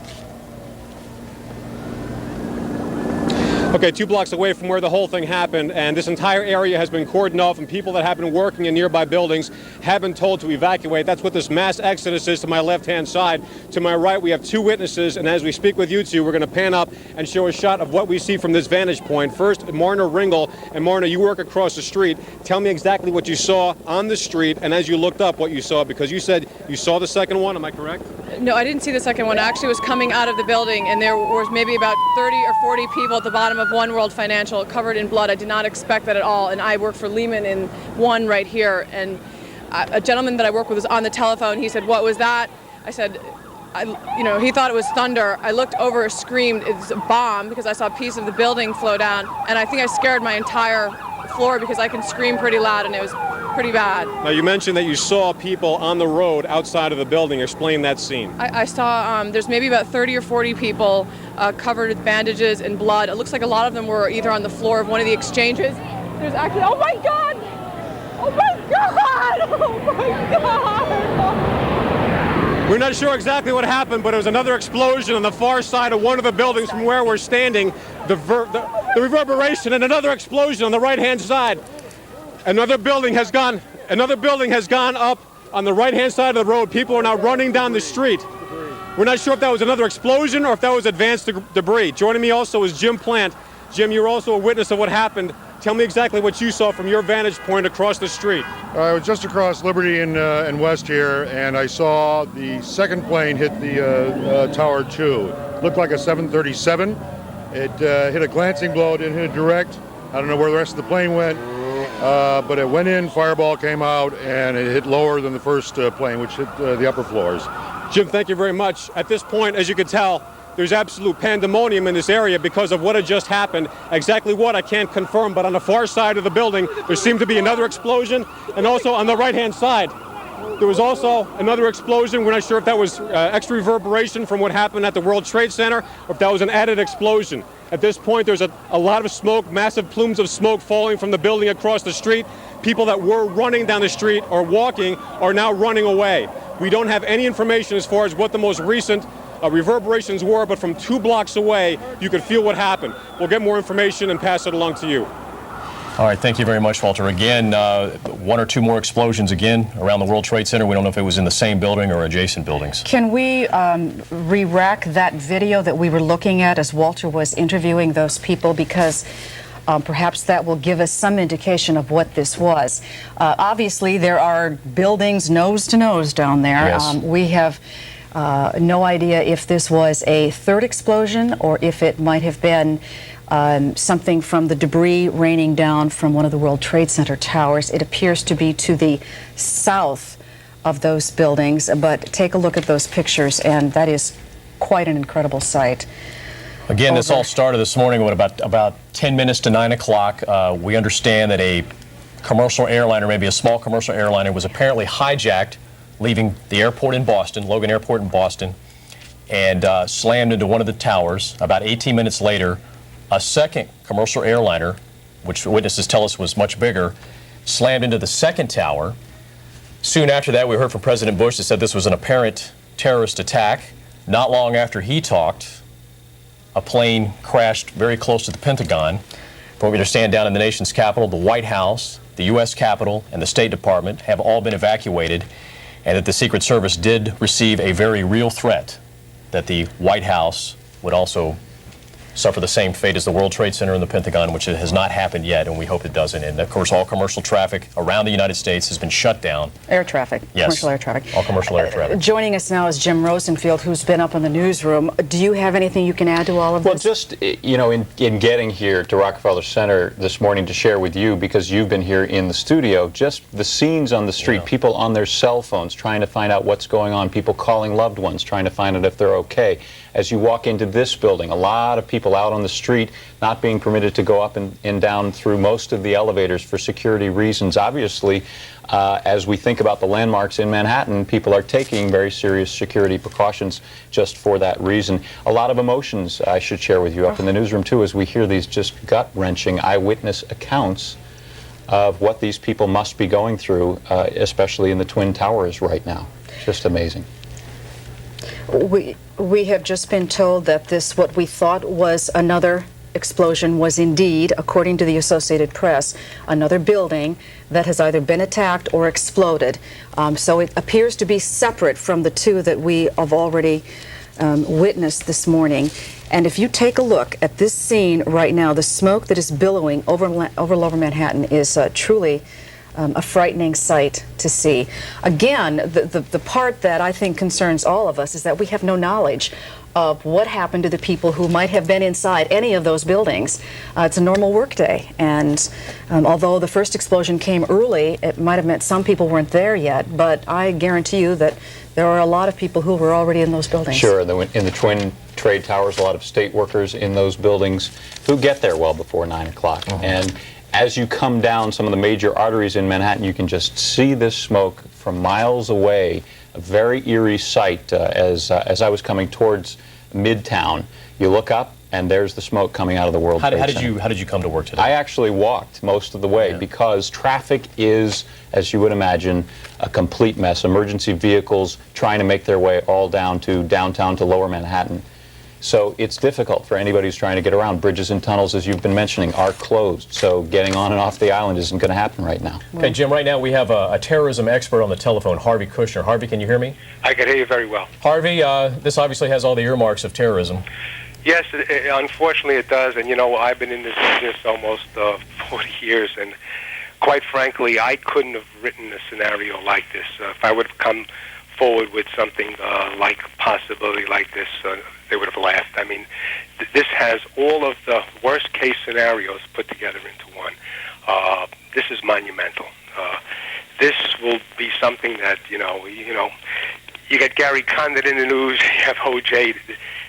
Okay, 2 blocks away from where the whole thing happened, and this entire area has been cordoned off, and people that have been working in nearby buildings have been told to evacuate. That's what this mass exodus is to my left-hand side. To my right, we have 2 witnesses, and as we speak with you two, we're going to pan up and show a shot of what we see from this vantage point. First, Marna Ringel, and Marna, you work across the street. Tell me exactly what you saw on the street, and as you looked up, what you saw, because you said you saw the second one. Am I correct? No, I didn't see the second one. I actually was coming out of the building, and there was maybe about 30 or 40 people at the bottom of One World Financial covered in blood. I did not expect that at all, and I work for Lehman in One right here, and a gentleman that I work with was on the telephone. He said, "What was that?" I said, he thought it was thunder. I looked over, screamed, "It's a bomb," because I saw a piece of the building flow down, and I think I scared my entire floor because I can scream pretty loud, and it was pretty bad. Now, you mentioned that you saw people on the road outside of the building. Explain that scene. I saw there's maybe about 30 or 40 people covered with bandages and blood. It looks like a lot of them were either on the floor of one of the exchanges. There's actually, oh my God! Oh my God! Oh my God! We're not sure exactly what happened, but it was another explosion on the far side of one of the buildings from where we're standing. The reverberation, and another explosion on the right-hand side. Another building has gone up on the right-hand side of the road. People are now running down the street. We're not sure if that was another explosion or if that was advanced debris. Joining me also is Jim Plant. Jim, you're also a witness of what happened. Tell me exactly what you saw from your vantage point across the street. I was just across Liberty and West here, and I saw the second plane hit the Tower 2. It looked like a 737. It hit a glancing blow. It didn't hit direct. I don't know where the rest of the plane went. But it went in, fireball came out, and it hit lower than the first plane, which hit the upper floors. Jim, thank you very much. At this point, as you can tell, there's absolute pandemonium in this area because of what had just happened. Exactly what, I can't confirm, but on the far side of the building, there seemed to be another explosion, and also on the right-hand side, there was also another explosion. We're not sure if that was extra reverberation from what happened at the World Trade Center, or if that was an added explosion. At this point, there's a lot of smoke, massive plumes of smoke falling from the building across the street. People that were running down the street or walking are now running away. We don't have any information as far as what the most recent reverberations were, but from 2 blocks away, you could feel what happened. We'll get more information and pass it along to you. All right, thank you very much, Walter. Again, 1 or 2 more explosions again around the World Trade Center. We don't know if it was in the same building or adjacent buildings. Can we re-rack that video that we were looking at as Walter was interviewing those people, because perhaps that will give us some indication of what this was. Obviously, there are buildings nose to nose down there. Yes. We have no idea if this was a third explosion or if it might have been something from the debris raining down from one of the World Trade Center towers. It appears to be to the south of those buildings, but take a look at those pictures, and that is quite an incredible sight. Again, this all started this morning at about 10 minutes to 9 o'clock. We understand that a commercial airliner, maybe a small commercial airliner, was apparently hijacked leaving the airport in Boston, Logan Airport in Boston, and slammed into one of the towers. About 18 minutes later, a second commercial airliner, which witnesses tell us was much bigger, slammed into the second tower. Soon after that, we heard from President Bush that said this was an apparent terrorist attack. Not long after he talked, a plane crashed very close to the Pentagon. From what we understand, down in the nation's capital, the White House, the U.S. Capitol, and the State Department have all been evacuated, and that the Secret Service did receive a very real threat that the White House would also suffer the same fate as the World Trade Center and the Pentagon, which has not happened yet, and we hope it doesn't. And of course, all commercial traffic around the United States has been shut down. Air traffic, yes. Commercial air traffic. All commercial air traffic. Joining us now is Jim Rosenfield, who's been up in the newsroom. Do you have anything you can add to all of this? Well, just, you know, in getting here to Rockefeller Center this morning to share with you, because you've been here in the studio, just the scenes on the street, people on their cell phones trying to find out what's going on, people calling loved ones trying to find out if they're okay. As you walk into this building, a lot of people out on the street not being permitted to go up and down through most of the elevators for security reasons. Obviously, as we think about the landmarks in Manhattan, people are taking very serious security precautions just for that reason. A lot of emotions I should share with you up in the newsroom too, as we hear these just gut-wrenching eyewitness accounts of what these people must be going through, especially in the Twin Towers right now. Just amazing. We have just been told that this, what we thought was another explosion was indeed, according to the Associated Press, another building that has either been attacked or exploded. So it appears to be separate from the two that we have already witnessed this morning. And if you take a look at this scene right now, the smoke that is billowing over Lower Manhattan is truly a frightening sight to see. Again, the part that I think concerns all of us is that we have no knowledge of what happened to the people who might have been inside any of those buildings. It's a normal workday, and although the first explosion came early, it might have meant some people weren't there yet, but I guarantee you that there are a lot of people who were already in those buildings. Sure, in the Twin Trade Towers, a lot of state workers in those buildings who get there well before 9 o'clock. And as you come down some of the major arteries in Manhattan, you can just see this smoke from miles away. A very eerie sight as I was coming towards Midtown. You look up, and there's the smoke coming out of the World Trade Center. How did you come to work today? I actually walked most of the way because traffic is, as you would imagine, a complete mess. Emergency vehicles trying to make their way all down to downtown to Lower Manhattan. So it's difficult for anybody who's trying to get around. Bridges and tunnels, as you've been mentioning, are closed. So getting on and off the island isn't going to happen right now. Okay, Jim, right now we have a terrorism expert on the telephone, Harvey Kushner. Harvey, can you hear me? I can hear you very well. Harvey, this obviously has all the earmarks of terrorism. Yes, unfortunately it does. And, you know, I've been in this business almost 40 years, and quite frankly, I couldn't have written a scenario like this. If I would have come forward with something like a possibility like this, they would have laughed. I mean, this has all of the worst-case scenarios put together into one. This is monumental. This will be something that, you get Gary Condit in the news, you have O.J.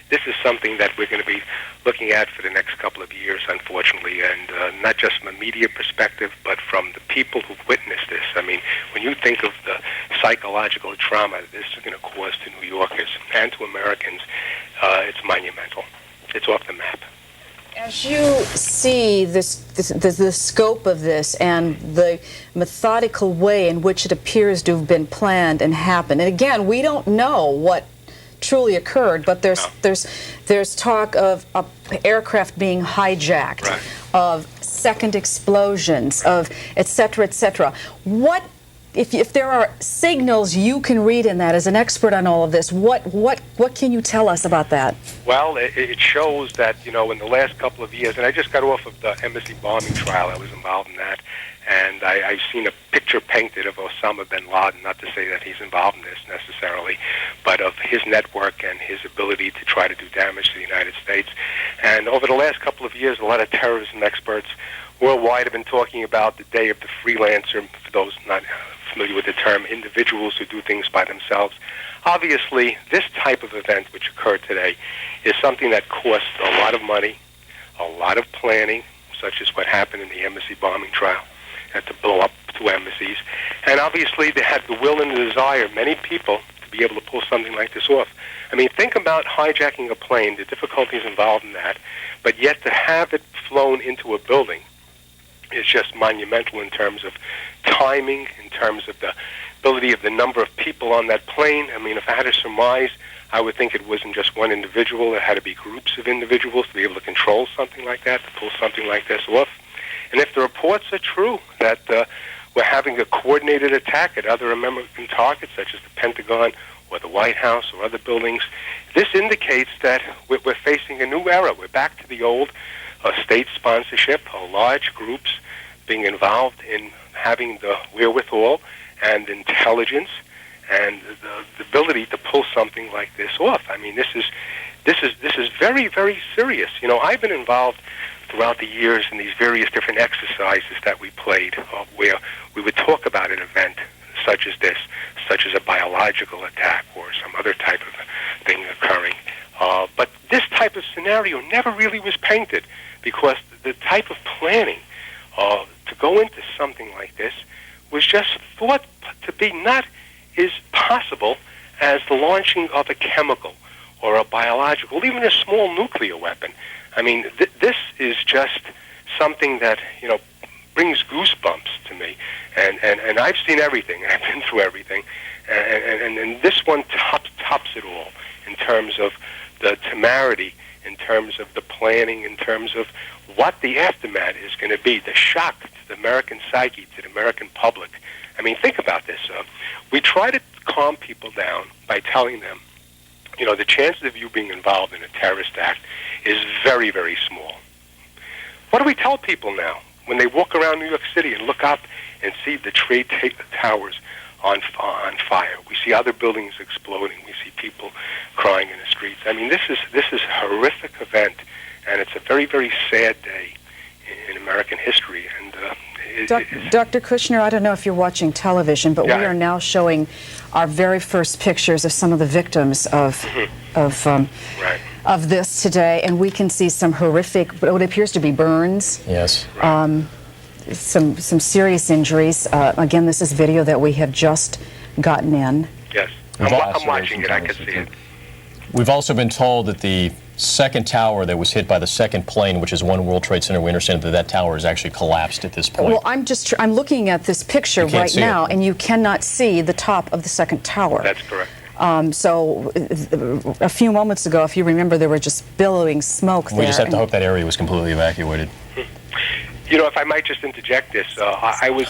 This is something that we're going to be looking at for the next couple of years, unfortunately, and not just from a media perspective, but from the people who've witnessed this. I mean, when you think of the psychological trauma this is going to cause to New Yorkers and to Americans, it's monumental. It's off the map. As you see the scope of this and the methodical way in which it appears to have been planned and happened, and again, we don't know what truly occurred, but there's talk of aircraft being hijacked, right, of second explosions, of et cetera, What, if there are signals you can read in that as an expert on all of this, what can you tell us about that? Well, it shows that, in the last couple of years, and I just got off of the embassy bombing trial, I was involved in that, and I've seen a picture painted of Osama bin Laden, not to say that he's involved in this necessarily, but of his network and his ability to try to do damage to the United States. And over the last couple of years, a lot of terrorism experts worldwide have been talking about the day of the freelancer, for those not familiar with the term, individuals who do things by themselves. Obviously, this type of event which occurred today is something that costs a lot of money, a lot of planning, such as what happened in the embassy bombing trial, had to blow up 2 embassies. And obviously, they had the will and the desire, many people, to be able to pull something like this off. I mean, think about hijacking a plane, the difficulties involved in that, but yet to have it flown into a building is just monumental in terms of timing, in terms of the ability of the number of people on that plane. I mean, if I had to surmise, I would think it wasn't just one individual. There had to be groups of individuals to be able to control something like that, to pull something like this off. And if the reports are true that we're having a coordinated attack at other American targets, such as the Pentagon or the White House or other buildings, this indicates that we're facing a new era. We're back to the old state sponsorship, large groups being involved in having the wherewithal and intelligence and the ability to pull something like this off. I mean, this is very, very serious. I've been involved throughout the years in these various different exercises that we played, where we would talk about an event such as this, such as a biological attack or some other type of thing occurring. But this type of scenario never really was painted, because the type of planning to go into something like this was just thought to be not as possible as the launching of a chemical or a biological, even a small nuclear weapon. I mean, this is just something that, brings goosebumps to me. And I've seen everything. I've been through everything. And this one tops it all in terms of the temerity, in terms of the planning, in terms of what the aftermath is going to be, the shock to the American psyche, to the American public. I mean, think about this. We try to calm people down by telling them, you know, the chances of you being involved in a terrorist act is very, very small. What do we tell people now when they walk around New York City and look up and see the trade towers on fire? We see other buildings exploding. We see people crying in the streets. I mean, this is a horrific event, and it's a very, very sad day in American history. And Dr. Kushner, I don't know if you're watching television, but yeah. we are now showing our very first pictures of some of the victims of this today, and we can see some horrific, what appears to be burns. Yes. Some serious injuries. Again, this is video that we have just gotten in. Yes, I'm watching it. I can see it. We've also been told that the second tower that was hit by the second plane, which is One World Trade Center, we understand that that tower has actually collapsed at this point. Well, I'm looking at this picture right now, and you cannot see the top of the second tower. That's correct. So a few moments ago, if you remember, there were just billowing smoke there. We just have to hope that area was completely evacuated. You know, if I might just interject this, I was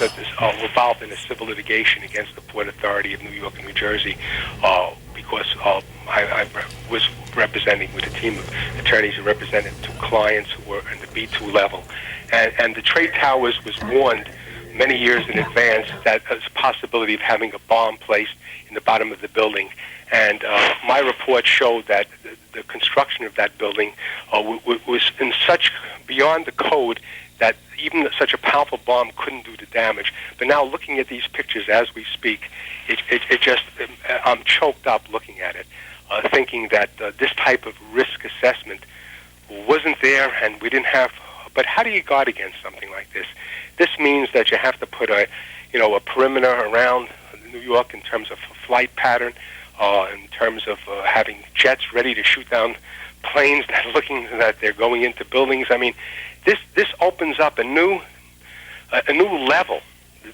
involved in a civil litigation against the Port Authority of New York and New Jersey because I was representing with a team of attorneys who represented two clients who were in the B2 level. And the trade towers was warned many years in advance that there's a possibility of having a bomb placed in the bottom of the building. And my report showed that the construction of that building was in such beyond the code that even such a powerful bomb couldn't do the damage. But now looking at these pictures as we speak, it just, I'm choked up looking at it, thinking that this type of risk assessment wasn't there and we didn't have, but how do you guard against something like this? This means that you have to put a perimeter around New York in terms of flight pattern, in terms of having jets ready to shoot down planes that are looking that they're going into buildings. I mean, this opens up a new level.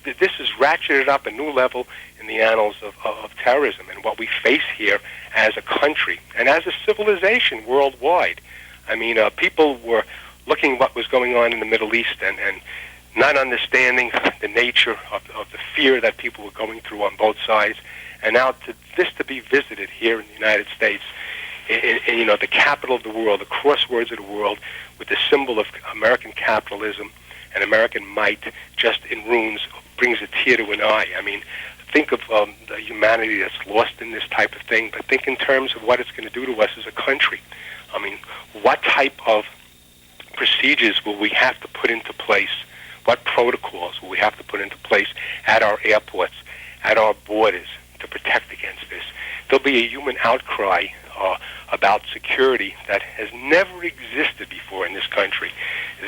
This is ratcheted up a new level in the annals of terrorism and what we face here as a country and as a civilization worldwide. I mean, people were looking what was going on in the Middle East and not understanding the nature of the fear that people were going through on both sides. And now to be visited here in the United States, in the capital of the world, the crosswords of the world, with the symbol of American capitalism and American might just in ruins, brings a tear to an eye. I mean, think of the humanity that's lost in this type of thing, but think in terms of what it's going to do to us as a country. I mean, what type of procedures will we have to put into place? What protocols will we have to put into place at our airports, at our borders to protect against this? There'll be a human outcry about security that has never existed before in this country.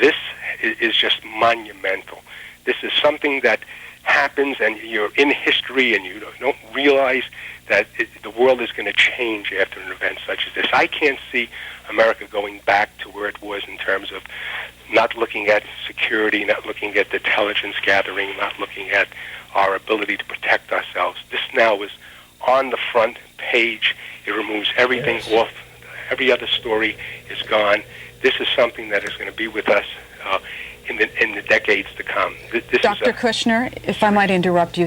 This is just monumental. This is something that happens and you're in history and you don't realize that the world is going to change after an event such as this. I can't see America going back to where it was in terms of not looking at security, not looking at the intelligence gathering, not looking at our ability to protect ourselves. This now is on the front page. It removes everything off. Every other story is gone. This is something that is going to be with us in the decades to come. Dr. Kushner, if I might interrupt you,